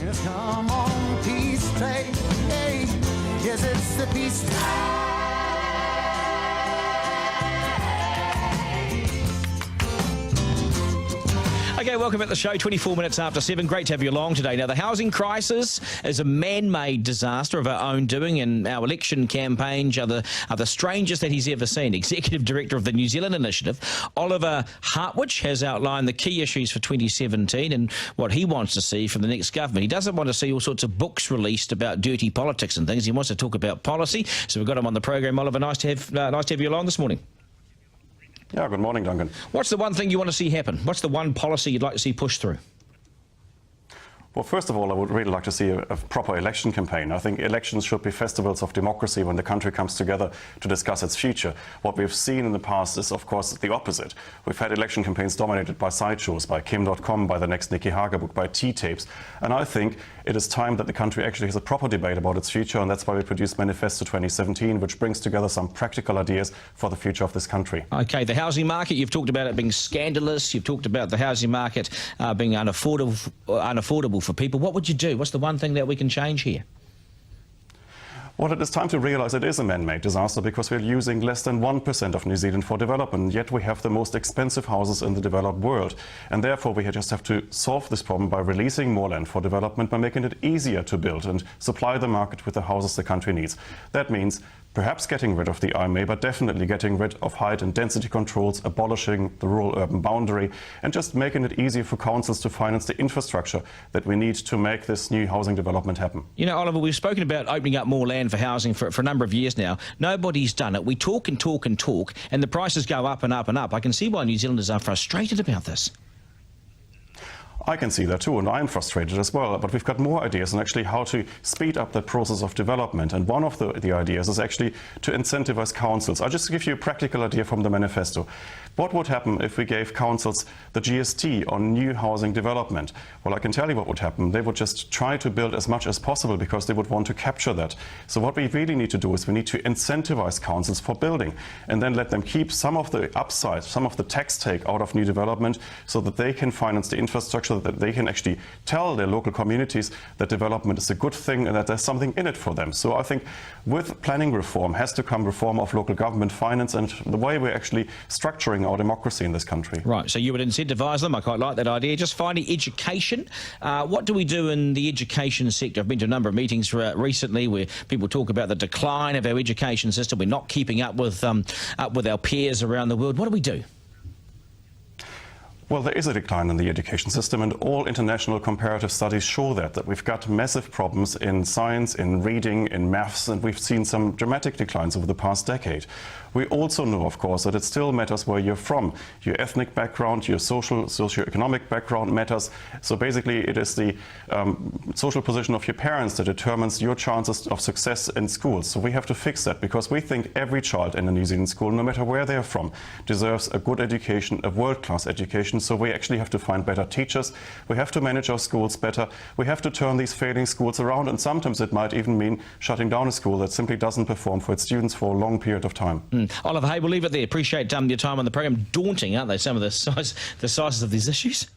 Just come on, peace train. Hey, yes, it's the peace train. Okay, welcome back to the show, 24 minutes after 7. Great to have you along today. Now, the housing crisis is a man-made disaster of our own doing, and our election campaigns are the strangest that he's ever seen. Executive Director of the New Zealand Initiative, Oliver Hartwich, has outlined the key issues for 2017 and what he wants to see from the next government. He doesn't want to see all sorts of books released about dirty politics and things. He wants to talk about policy. So we've got him on the program. Oliver, nice to have you along this morning. Yeah, good morning, Duncan. What's the one thing you want to see happen? What's the one policy you'd like to see pushed through? Well, first of all, I would really like to see a proper election campaign. I think elections should be festivals of democracy when the country comes together to discuss its future. What we've seen in the past is, of course, the opposite. We've had election campaigns dominated by sideshows, by Kim.com, by the next Nikki Hager book, by T-tapes. And I think it is time that the country actually has a proper debate about its future, and that's why we produced Manifesto 2017, which brings together some practical ideas for the future of this country. OK, the housing market, you've talked about it being scandalous. You've talked about the housing market being unaffordable for people. What would you do? What's the one thing that we can change here? Well, it is time to realise it is a man-made disaster because we're using less than 1% of New Zealand for development, yet we have the most expensive houses in the developed world. And therefore we just have to solve this problem by releasing more land for development, by making it easier to build and supply the market with the houses the country needs. That means perhaps getting rid of the IMA, but definitely getting rid of height and density controls, abolishing the rural-urban boundary, and just making it easier for councils to finance the infrastructure that we need to make this new housing development happen. You know, Oliver, we've spoken about opening up more land for housing for a number of years now. Nobody's done it. We talk and talk and talk, and the prices go up and up and up. I can see why New Zealanders are frustrated about this. I can see that too, and I'm frustrated as well, but we've got more ideas on actually how to speed up that process of development. And one of the ideas is actually to incentivize councils. I'll just give you a practical idea from the manifesto. What would happen if we gave councils the GST on new housing development? Well, I can tell you what would happen. They would just try to build as much as possible because they would want to capture that. So what we really need to do is we need to incentivize councils for building and then let them keep some of the upside, some of the tax take out of new development so that they can finance the infrastructure, that they can actually tell their local communities that development is a good thing and that there's something in it for them. So I think with planning reform has to come reform of local government finance and the way we're actually structuring our democracy in this country. Right, so you would incentivise them. I quite like that idea. Just finally, education. What do we do in the education sector? I've been to a number of meetings recently where people talk about the decline of our education system. We're not keeping up with our peers around the world. What do we do? Well, there is a decline in the education system, and all international comparative studies show that we've got massive problems in science, in reading, in maths, and we've seen some dramatic declines over the past decade. We also know, of course, that it still matters where you're from. Your ethnic background, your socio-economic background matters. So basically, it is the social position of your parents that determines your chances of success in schools. So we have to fix that because we think every child in a New Zealand school, no matter where they're from, deserves a good education, a world-class education. So we actually have to find better teachers. We have to manage our schools better. We have to turn these failing schools around. And sometimes it might even mean shutting down a school that simply doesn't perform for its students for a long period of time. Oliver, hey, we'll leave it there. Appreciate your time on the program. Daunting, aren't they, some of the sizes of these issues?